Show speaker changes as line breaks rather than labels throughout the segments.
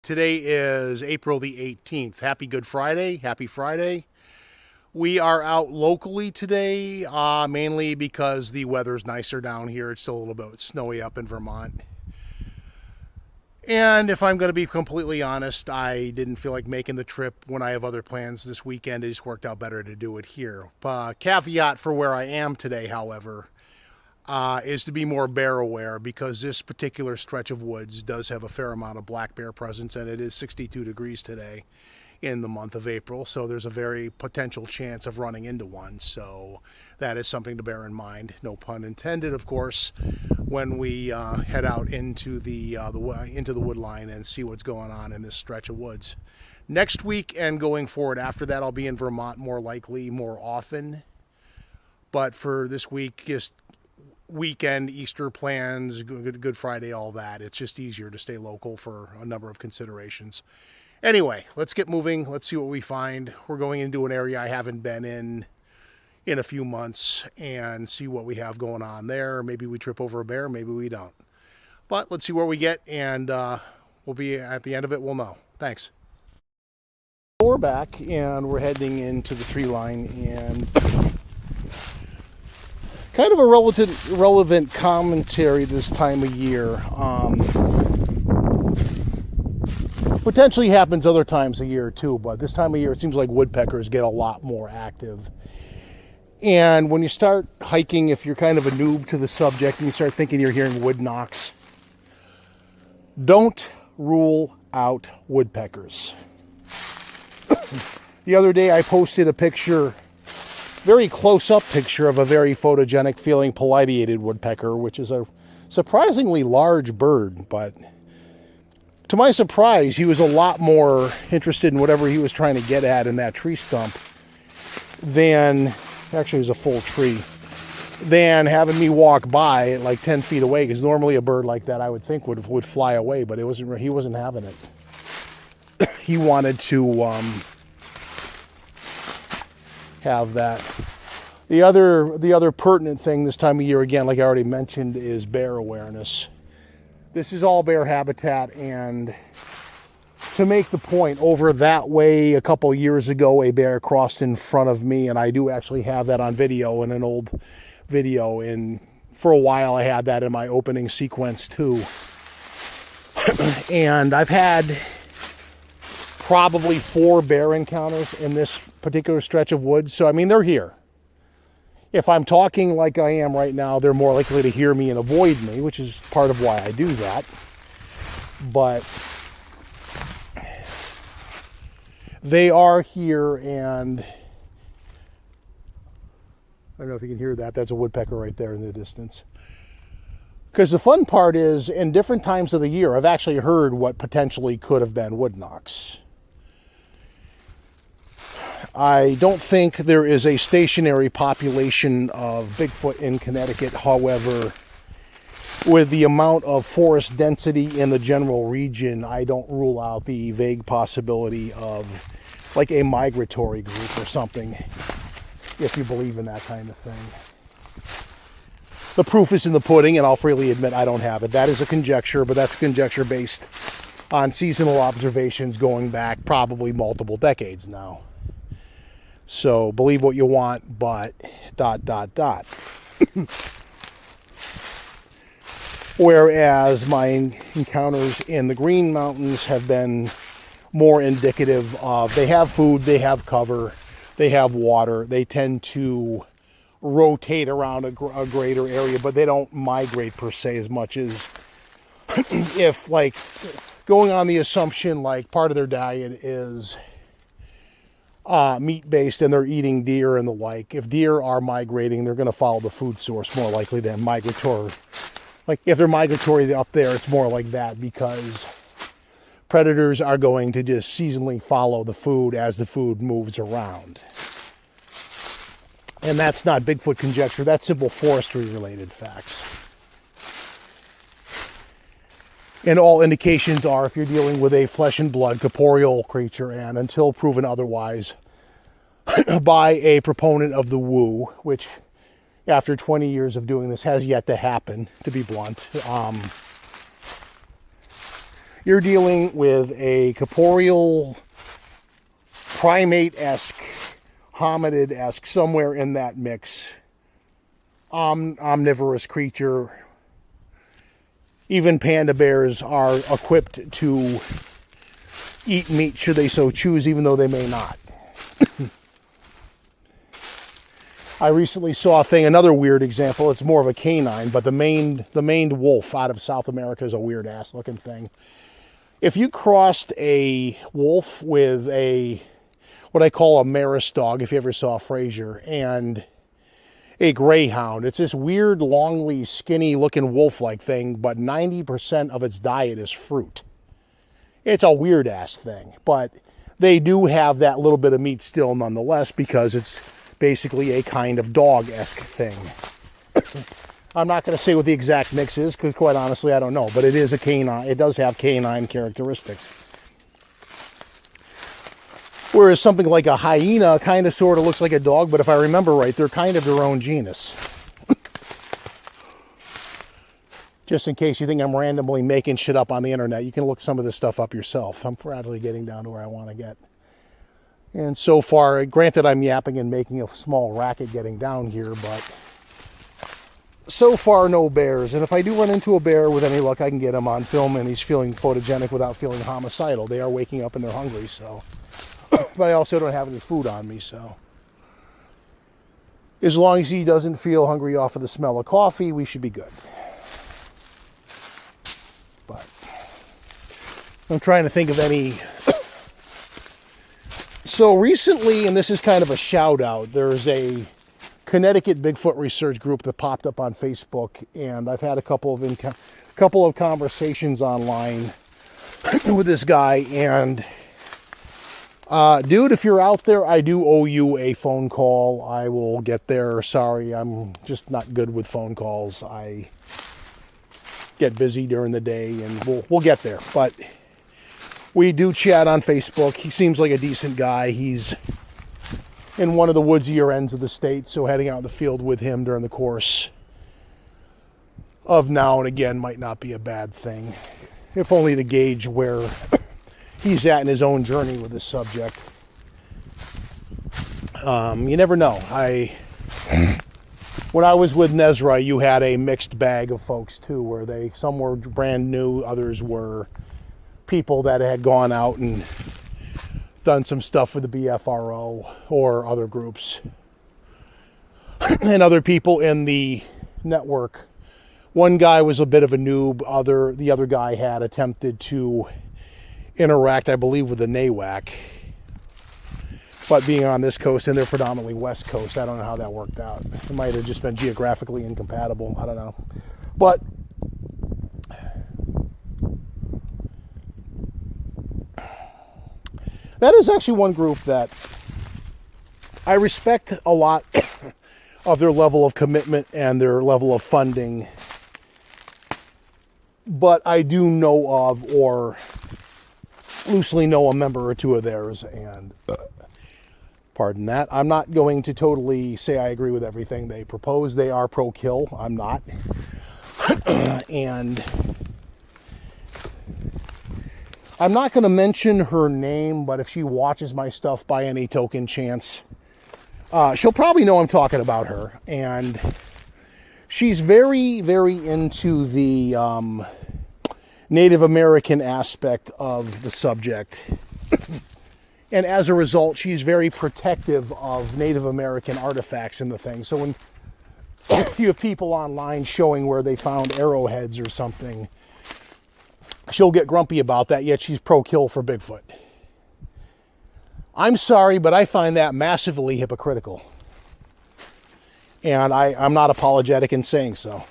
Today is April the 18th. Happy Good Friday. Happy Friday. We are out locally today, mainly because the weather's nicer down here. It's still a little bit snowy up in Vermont. And if I'm going to be completely honest, I didn't feel like making the trip when I have other plans this weekend. It just worked out better to do it here. Caveat for where I am today, however, is to be more bear aware because this particular stretch of woods does have a fair amount of black bear presence, and it is 62 degrees today in the month of April, so there's a very potential chance of running into one. So that is something to bear in mind, no pun intended, of course, when we head out into the wood line and see what's going on in this stretch of woods. Next week and going forward after that, I'll be in Vermont more likely, more often. But for this week, just weekend, Easter plans, Good Friday, all that. It's just easier to stay local for a number of considerations. Anyway, let's get moving. Let's see what we find. We're going into an area I haven't been in a few months and see what we have going on there. Maybe we trip over a bear, maybe we don't. But let's see where we get, and we'll be at the end of it, we'll know. Thanks. We're back, and we're heading into the tree line, and kind of a relevant commentary this time of year. Potentially happens other times a year too, but this time of year it seems like woodpeckers get a lot more active. And when you start hiking, if you're kind of a noob to the subject and you start thinking you're hearing wood knocks, don't rule out woodpeckers. The other day I posted a picture, very close-up picture of a very photogenic feeling pileated woodpecker, which is a surprisingly large bird, but to my surprise, he was a lot more interested in whatever he was trying to get at in that tree stump than, actually it was a full tree, than having me walk by like 10 feet away, because normally a bird like that I would think would fly away, but he wasn't having it. He wanted to have that. The other pertinent thing this time of year, again, like I already mentioned, is bear awareness. This is all bear habitat, and to make the point, over that way a couple years ago, a bear crossed in front of me, and I do actually have that on video in an old video, and for a while I had that in my opening sequence too. And I've had probably 4 bear encounters in this particular stretch of woods, so I mean, they're here. If I'm talking like I am right now, they're more likely to hear me and avoid me, which is part of why I do that. But they are here, and I don't know if you can hear that. That's a woodpecker right there in the distance. Because the fun part is, in different times of the year, I've actually heard what potentially could have been wood knocks. I don't think there is a stationary population of Bigfoot in Connecticut. However, with the amount of forest density in the general region, I don't rule out the vague possibility of like a migratory group or something, if you believe in that kind of thing. The proof is in the pudding, and I'll freely admit I don't have it. That is a conjecture, but that's a conjecture based on seasonal observations going back probably multiple decades now. So believe what you want, but ... Whereas my encounters in the Green Mountains have been more indicative of they have food, they have cover, they have water. They tend to rotate around a greater area, but they don't migrate per se as much as if, like, going on the assumption like part of their diet is meat-based and they're eating deer and the like. If deer are migrating, they're going to follow the food source more likely than migratory. Like, if they're migratory up there, it's more like that, because predators are going to just seasonally follow the food as the food moves around. And that's not Bigfoot conjecture, that's simple forestry-related facts. And all indications are, if you're dealing with a flesh and blood corporeal creature, and until proven otherwise by a proponent of the woo, which after 20 years of doing this has yet to happen, to be blunt, You're dealing with a corporeal, primate-esque, hominid-esque, somewhere in that mix, omnivorous creature. Even panda bears are equipped to eat meat should they so choose, even though they may not. I recently saw a thing, another weird example. It's more of a canine, but the maned wolf out of South America is a weird ass looking thing. If you crossed a wolf with what I call a Maris dog, if you ever saw Frasier, and a greyhound, it's this weird, longly, skinny looking wolf-like thing, but 90% of its diet is fruit. It's a weird ass thing, but they do have that little bit of meat still nonetheless, because it's basically a kind of dog-esque thing. I'm not going to say what the exact mix is, because quite honestly, I don't know. But it is a canine. It does have canine characteristics. Whereas something like a hyena kind of sort of looks like a dog, but if I remember right, they're kind of their own genus. Just in case you think I'm randomly making shit up on the internet, you can look some of this stuff up yourself. I'm gradually getting down to where I want to get. And so far, granted I'm yapping and making a small racket getting down here, but so far no bears. And if I do run into a bear, with any luck, I can get him on film and he's feeling photogenic without feeling homicidal. They are waking up and they're hungry, so. But I also don't have any food on me, so. As long as he doesn't feel hungry off of the smell of coffee, we should be good. But I'm trying to think of any. So recently, and this is kind of a shout out, there's a Connecticut Bigfoot research group that popped up on Facebook, and I've had a couple of conversations online with this guy. And dude, if you're out there, I do owe you a phone call. I will get there. Sorry, I'm just not good with phone calls. I get busy during the day, and we'll get there. But we do chat on Facebook. He seems like a decent guy. He's in one of the woodzier ends of the state, so heading out in the field with him during the course of now and again might not be a bad thing, if only to gauge where he's at in his own journey with this subject. You never know. When I was with Nezra, you had a mixed bag of folks too, where some were brand new, others were people that had gone out and done some stuff for the BFRO or other groups. And other people in the network. One guy was a bit of a noob. The other guy had attempted to interact, I believe, with the NAWAC. But being on this coast, and they're predominantly West Coast, I don't know how that worked out. It might have just been geographically incompatible. I don't know. But that is actually one group that I respect a lot of their level of commitment and their level of funding. But I do know of, or loosely know, a member or two of theirs, and pardon that. I'm not going to totally say I agree with everything they propose. They are pro-kill. I'm not. And I'm not going to mention her name, but if she watches my stuff by any token chance, she'll probably know I'm talking about her. And she's very, very into the Native American aspect of the subject. And as a result, she's very protective of Native American artifacts in the thing. So when you have people online showing where they found arrowheads or something, she'll get grumpy about that, yet she's pro-kill for Bigfoot. I'm sorry, but I find that massively hypocritical. And I'm not apologetic in saying so.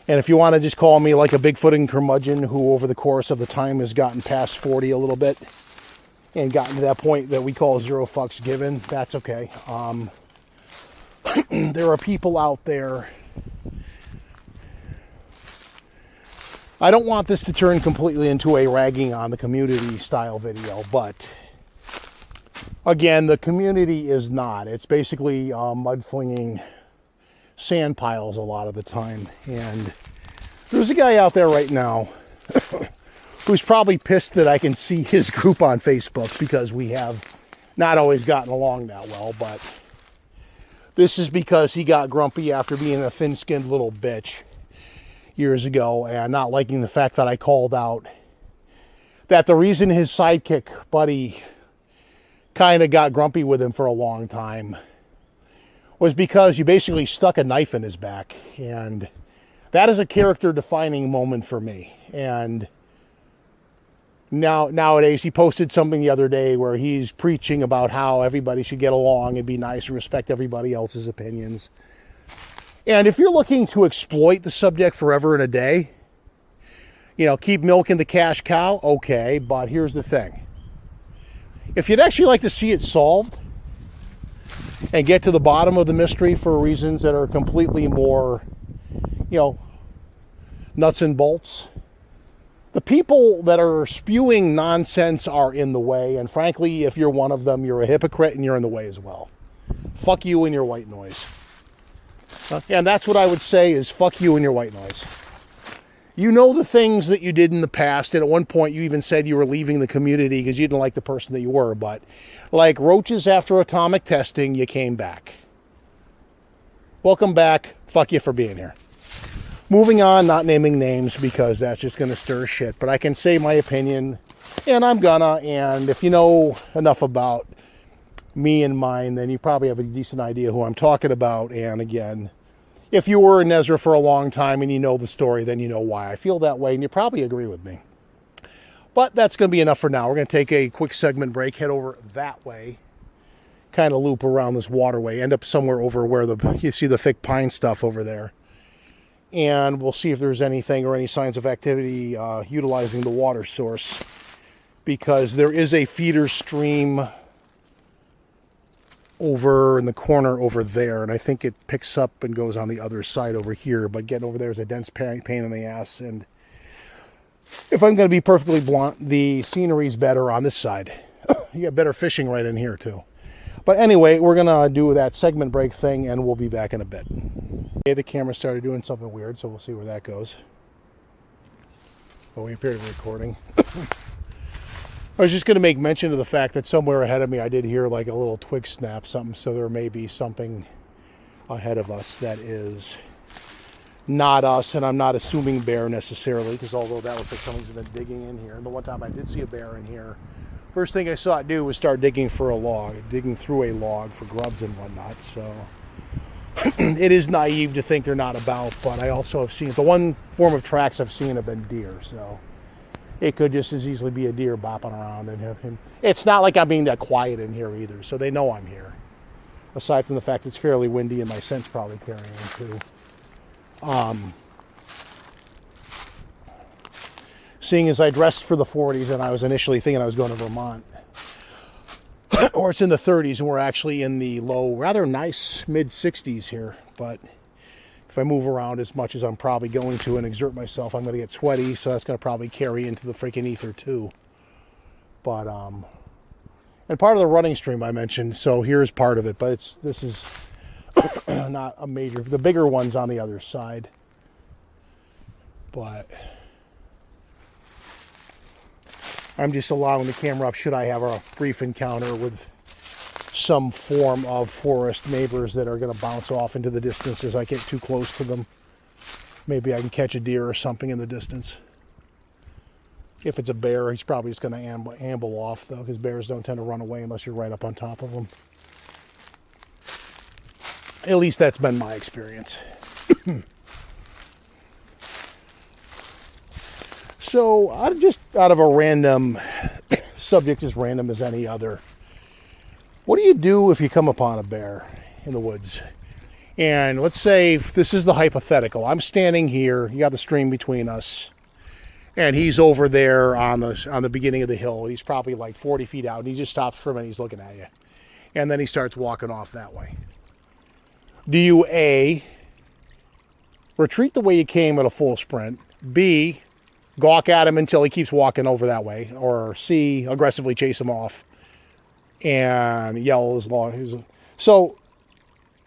And if you want to just call me like a Bigfooting curmudgeon who over the course of the time has gotten past 40 a little bit and gotten to that point that we call zero fucks given, that's okay. There are people out there. I don't want this to turn completely into a ragging on the community style video, but again, the community is not. It's basically mud flinging sand piles a lot of the time. And There's a guy out there right now who's probably pissed that I can see his group on Facebook because we have not always gotten along that well, but this is because he got grumpy after being a thin-skinned little bitch years ago and not liking the fact that I called out that the reason his sidekick buddy kind of got grumpy with him for a long time was because you basically stuck a knife in his back. And that is a character-defining moment for me. And nowadays, he posted something the other day where he's preaching about how everybody should get along and be nice and respect everybody else's opinions. And if you're looking to exploit the subject forever and a day, you know, keep milking the cash cow, okay, but here's the thing. If you'd actually like to see it solved and get to the bottom of the mystery for reasons that are completely more, you know, nuts and bolts, the people that are spewing nonsense are in the way, and frankly, if you're one of them, you're a hypocrite and you're in the way as well. Fuck you and your white noise. And that's what I would say is fuck you and your white noise. You know the things that you did in the past, and at one point you even said you were leaving the community because you didn't like the person that you were, but like roaches after atomic testing, you came back. Welcome back. Fuck you for being here. Moving on, not naming names because that's just going to stir shit, but I can say my opinion, and I'm gonna, and if you know enough about me and mine, then you probably have a decent idea who I'm talking about. And again, if you were in Nezra for a long time and you know the story, then you know why I feel that way, and you probably agree with me. But that's going to be enough for now. We're going to take a quick segment break, head over that way, kind of loop around this waterway, end up somewhere over where you see the thick pine stuff over there. And we'll see if there's anything or any signs of activity utilizing the water source, because there is a feeder stream over in the corner over there, and I think it picks up and goes on the other side over here, but getting over there is a dense pain in the ass. And if I'm going to be perfectly blunt, the scenery's better on this side. You got better fishing right in here too. But anyway, we're going to do that segment break thing, and we'll be back in a bit. Okay, the camera started doing something weird, so we'll see where that goes. But we appear to be recording. I was just going to make mention of the fact that somewhere ahead of me I did hear like a little twig snap, something, so there may be something ahead of us that is not us, and I'm not assuming bear necessarily, because although that looks like someone's been digging in here, and the one time I did see a bear in here, first thing I saw it do was start digging for a log, digging through a log for grubs and whatnot, so it is naive to think they're not about, but I also have seen, the one form of tracks I've seen have been deer, so it could just as easily be a deer bopping around and have him. It's not like I'm being that quiet in here either, so they know I'm here. Aside from the fact it's fairly windy and my scent's probably carrying too. Seeing as I dressed for the 40s and I was initially thinking I was going to Vermont, or it's in the 30s and we're actually in the low, rather nice mid-60s here, but if I move around as much as I'm probably going to and exert myself, I'm going to get sweaty, so that's going to probably carry into the freaking ether too. But, and part of the running stream I mentioned, so here's part of it, but this is not a major, the bigger one's on the other side. But I'm just allowing the camera up should I have a brief encounter with some form of forest neighbors that are going to bounce off into the distance as I get too close to them. Maybe I can catch a deer or something in the distance. If it's a bear, he's probably just going to amble off, though, because bears don't tend to run away unless you're right up on top of them. At least that's been my experience. So, out of a random subject, as random as any other, what do you do if you come upon a bear in the woods? And let's say this is the hypothetical. I'm standing here, you got the stream between us, and he's over there on the beginning of the hill. He's probably like 40 feet out, and he just stops for a minute, he's looking at you. And then he starts walking off that way. Do you A, retreat the way you came at a full sprint, B, gawk at him until he keeps walking over that way, or C, aggressively chase him off and yell as long as... So,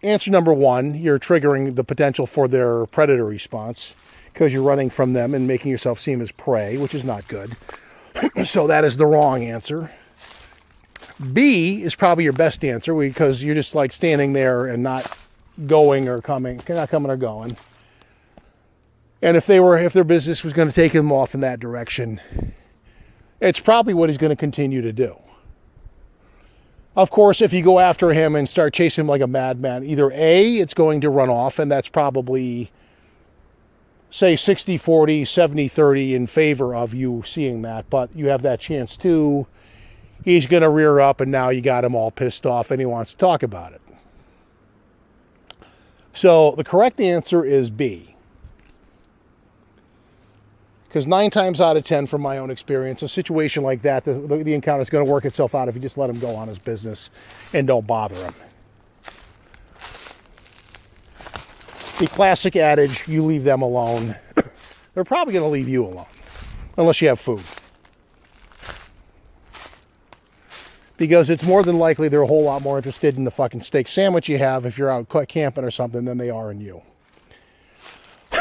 answer number one, you're triggering the potential for their predator response. because you're running from them and making yourself seem as prey, which is not good. So that is the wrong answer. B is probably your best answer because you're just like standing there and not going or coming, not coming or going. And if their business was going to take them off in that direction, it's probably what he's going to continue to do. Of course, if you go after him and start chasing him like a madman, either A, it's going to run off, and that's probably, say, 60-40, 70-30 in favor of you seeing that. But you have that chance too. He's going to rear up, and now you got him all pissed off, and he wants to talk about it. So the correct answer is B. Because 9 times out of 10, from my own experience, a situation like that, the encounter is going to work itself out if you just let him go on his business and don't bother him. The classic adage, you leave them alone. They're probably going to leave you alone, unless you have food. Because it's more than likely they're a whole lot more interested in the fucking steak sandwich you have if you're out camping or something than they are in you.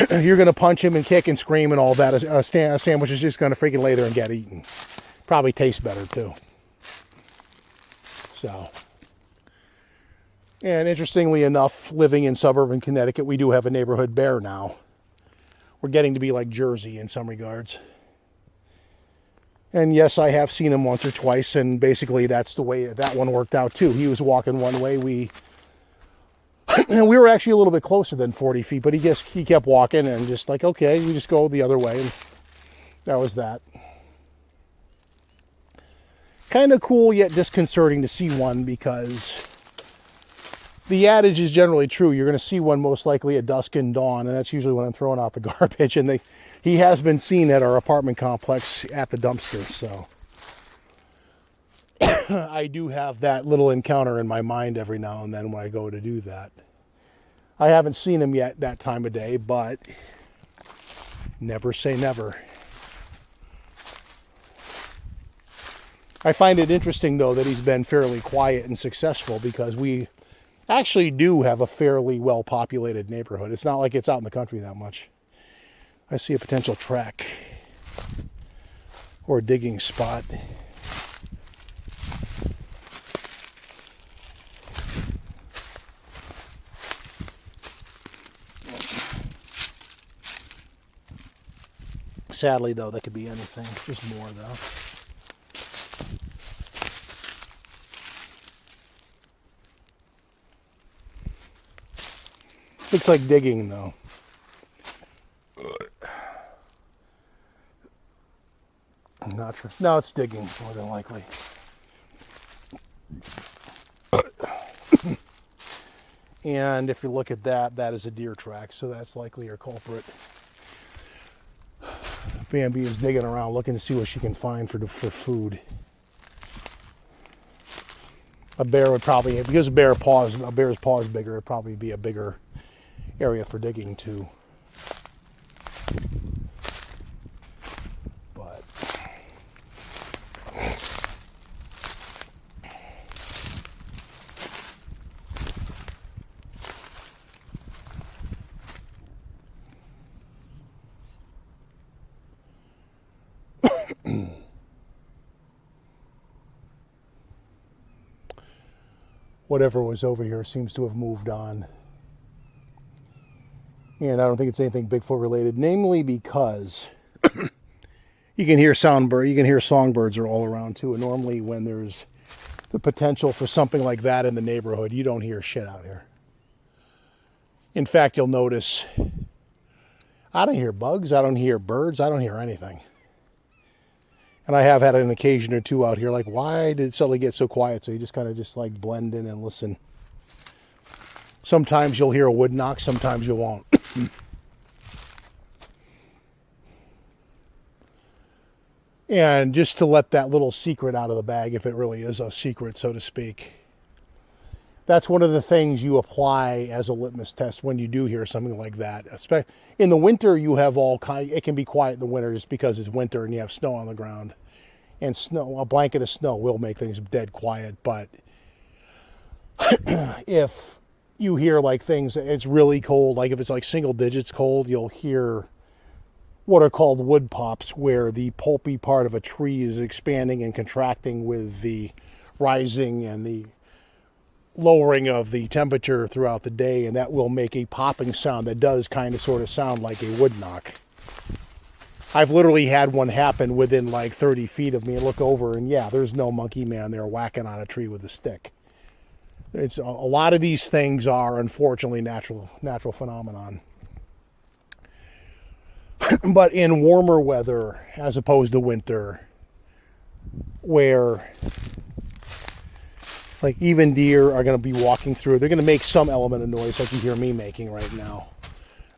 You're going to punch him and kick and scream and all that. A sandwich is just going to freaking lay there and get eaten. Probably tastes better too. So, and interestingly enough, living in suburban Connecticut, we do have a neighborhood bear now. We're getting to be like Jersey in some regards. And yes, I have seen him once or twice, and basically that's the way that one worked out too. He was walking one way, and we were actually a little bit closer than 40 feet, but he kept walking and just like, okay, we just go the other way. And that was that. Kind of cool yet disconcerting to see one because the adage is generally true. You're going to see one most likely at dusk and dawn, and that's usually when I'm throwing out the garbage. And he has been seen at our apartment complex at the dumpster, so I do have that little encounter in my mind every now and then when I go to do that. I haven't seen him yet that time of day, but never say never. I find it interesting, though, that he's been fairly quiet and successful because we actually do have a fairly well-populated neighborhood. It's not like it's out in the country that much. I see a potential track or a digging spot. Sadly, though, that could be anything. Just more, though. Looks like digging, though. I'm not sure. No, it's digging, more than likely. And if you look at that, that is a deer track, so that's likely your culprit. Bambi is digging around looking to see what she can find for food. A bear would probably, because a bear's paw is bigger, it'd probably be a bigger area for digging too. But whatever was over here seems to have moved on. And I don't think it's anything Bigfoot related, namely because you can hear songbirds are all around too. And normally when there's the potential for something like that in the neighborhood, you don't hear shit out here. In fact, you'll notice I don't hear bugs, I don't hear birds, I don't hear anything. And I have had an occasion or two out here, like, why did it suddenly get so quiet? So you just kind of just like blend in and listen. Sometimes you'll hear a wood knock, sometimes you won't. And just to let that little secret out of the bag, if it really is a secret, so to speak, that's one of the things you apply as a litmus test when you do hear something like that. In the winter, you have it can be quiet in the winter just because it's winter and you have snow on the ground. And a blanket of snow will make things dead quiet. But if you hear like things, it's really cold, like if it's like single digits cold, you'll hear what are called wood pops, where the pulpy part of a tree is expanding and contracting with the rising and the lowering of the temperature throughout the day, and that will make a popping sound that does kind of sort of sound like a wood knock. I've literally had one happen within like 30 feet of me, and look over, and yeah, there's no monkey man there whacking on a tree with a stick. It's a lot of these things are unfortunately natural phenomenon. But in warmer weather, as opposed to winter, where like even deer are going to be walking through, they're going to make some element of noise like you hear me making right now.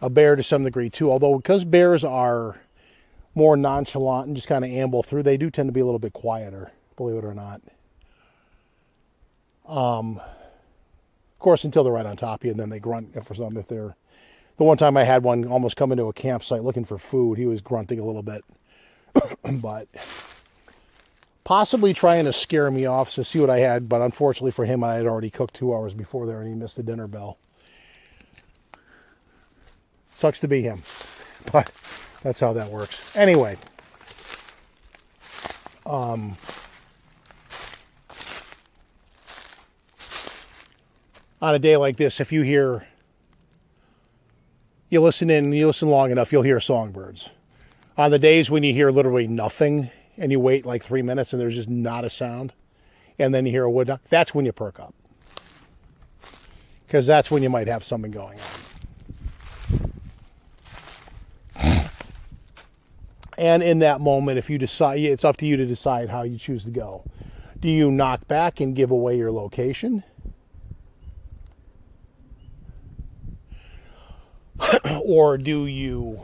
A bear to some degree too, although because bears are more nonchalant and just kind of amble through, they do tend to be a little bit quieter, believe it or not. Of course, until they're right on top of you, and then they grunt for some. If they're the one time I had one almost come into a campsite looking for food, he was grunting a little bit, but possibly trying to scare me off to see what I had. But unfortunately for him, I had already cooked 2 hours before there, and he missed the dinner bell. Sucks to be him, but that's how that works. Anyway, on a day like this, if you listen long enough, you'll hear songbirds. On the days when you hear literally nothing and you wait like 3 minutes and there's just not a sound, and then you hear a wood knock, that's when you perk up. Because that's when you might have something going on. And in that moment, if you decide, it's up to you to decide how you choose to go. Do you knock back and give away your location? Or do you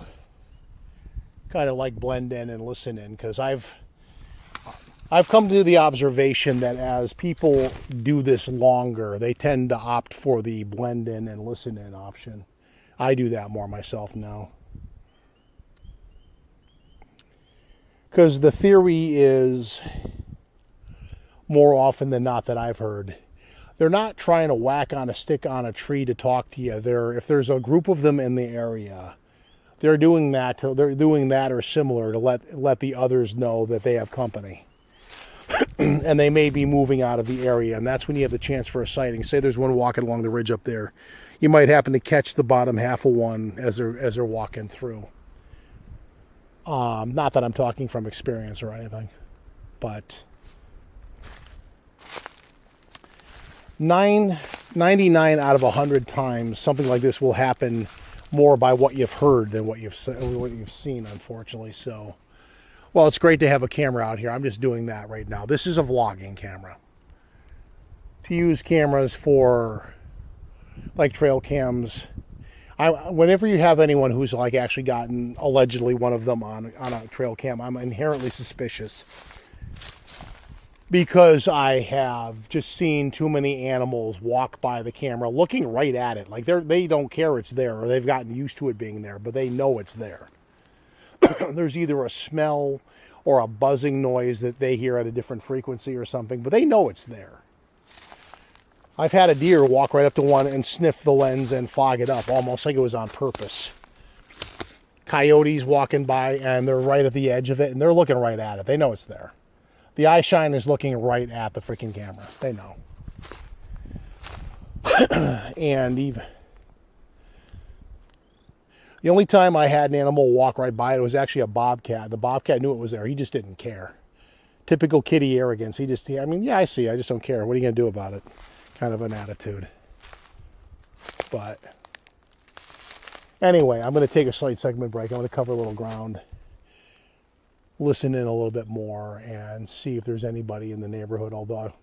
kind of like blend in and listen in? Because I've come to the observation that as people do this longer, they tend to opt for the blend in and listen in option. I do that more myself now. Because the theory is, more often than not that I've heard, they're not trying to whack on a stick on a tree to talk to you. If there's a group of them in the area, they're doing that. They're doing that or similar to let the others know that they have company, and they may be moving out of the area. And that's when you have the chance for a sighting. Say there's one walking along the ridge up there, you might happen to catch the bottom half of one as they're walking through. Not that I'm talking from experience or anything, but 99 out of 100 times something like this will happen more by what you've heard than what you've seen, unfortunately. So, well, it's great to have a camera out here. I'm just doing that right now. This is a vlogging camera. To use cameras for like trail cams, whenever you have anyone who's like actually gotten allegedly one of them on a trail cam, I'm inherently suspicious, because I have just seen too many animals walk by the camera looking right at it. Like they don't care it's there, or they've gotten used to it being there, but they know it's there. There's either a smell or a buzzing noise that they hear at a different frequency or something, but they know it's there. I've had a deer walk right up to one and sniff the lens and fog it up, almost like it was on purpose. Coyotes walking by, and they're right at the edge of it, and they're looking right at it. They know it's there. The eye shine is looking right at the freaking camera. They know. And even the only time I had an animal walk right by it was actually a bobcat. The bobcat knew it was there. He just didn't care. Typical kitty arrogance. I see. I just don't care. What are you going to do about it? Kind of an attitude. But anyway, I'm going to take a slight segment break. I'm going to cover a little ground, listen in a little bit more, and see if there's anybody in the neighborhood, although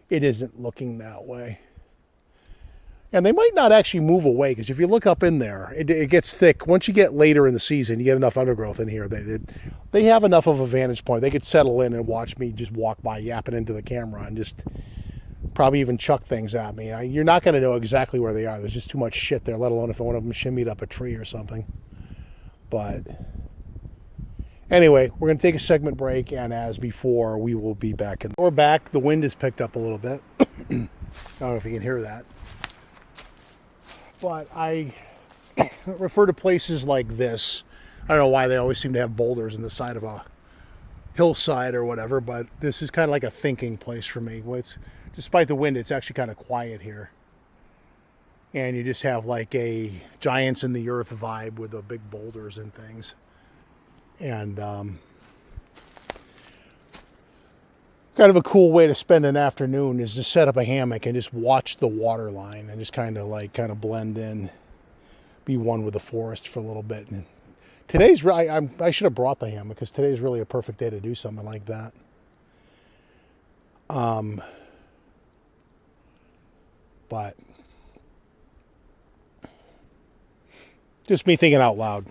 it isn't looking that way. And they might not actually move away, because if you look up in there, it gets thick. Once you get later in the season, you get enough undergrowth in here. They have enough of a vantage point. They could settle in and watch me just walk by yapping into the camera and just probably even chuck things at me. You're not going to know exactly where they are. There's just too much shit there, let alone if one of them shimmied up a tree or something. But anyway, we're going to take a segment break, and as before, we will be back. We're back. The wind has picked up a little bit. I don't know if you can hear that. But I refer to places like this I don't know why they always seem to have boulders in the side of a hillside or whatever, but this is kind of like a thinking place for me. Despite the wind, it's actually kind of quiet here. And you just have like a giants in the earth vibe with the big boulders and things. And kind of a cool way to spend an afternoon is to set up a hammock and just watch the water line and just kind of blend in, be one with the forest for a little bit. And today's I should have brought the hammock because today's really a perfect day to do something like that. But just me thinking out loud.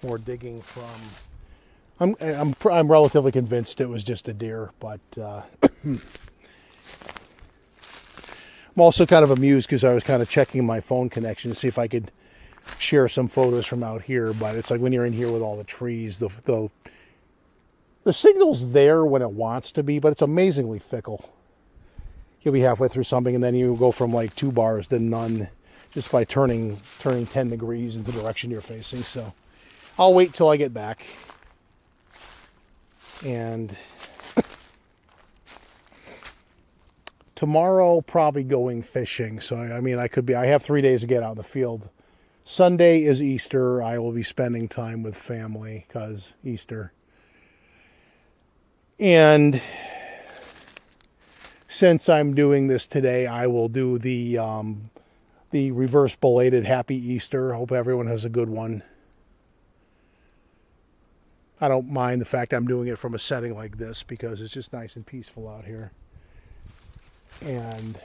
More digging from. I'm relatively convinced it was just a deer, but I'm also kind of amused because I was kind of checking my phone connection to see if I could share some photos from out here. But it's like when you're in here with all the trees, the signal's there when it wants to be, but it's amazingly fickle. You'll be halfway through something, and then you go from like 2 bars to none just by turning 10 degrees in the direction you're facing. So I'll wait till I get back. And tomorrow, probably going fishing. So, I mean, I have 3 days to get out in the field. Sunday is Easter. I will be spending time with family because Easter. And since I'm doing this today, I will do the reverse belated Happy Easter. Hope everyone has a good one. I don't mind the fact I'm doing it from a setting like this because it's just nice and peaceful out here. And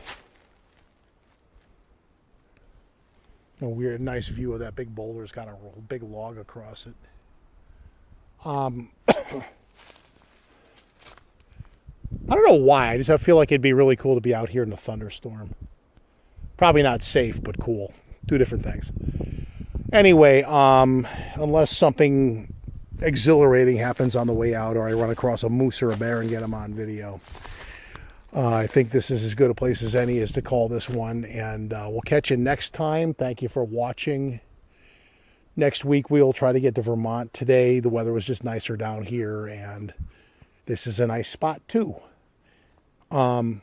a weird, nice view of that big boulder. It's got a big log across it. I don't know why. I feel like it'd be really cool to be out here in the thunderstorm. Probably not safe, but cool. 2 different things. Anyway, unless something exhilarating happens on the way out or I run across a moose or a bear and get them on video, I think this is as good a place as any is to call this one. And we'll catch you next time. Thank you for watching. Next week, we'll try to get to Vermont. Today, the weather was just nicer down here, and this is a nice spot, too. As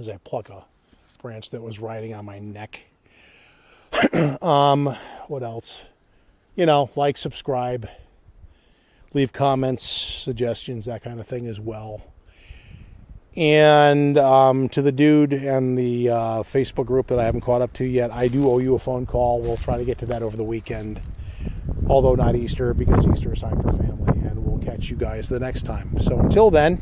I pluck a branch that was riding on my neck. What else? Like, subscribe, leave comments, suggestions, that kind of thing as well. And to the dude and the Facebook group that I haven't caught up to yet, I do owe you a phone call. We'll try to get to that over the weekend, although not Easter, because Easter is time for family, and we'll catch you guys the next time. So until then,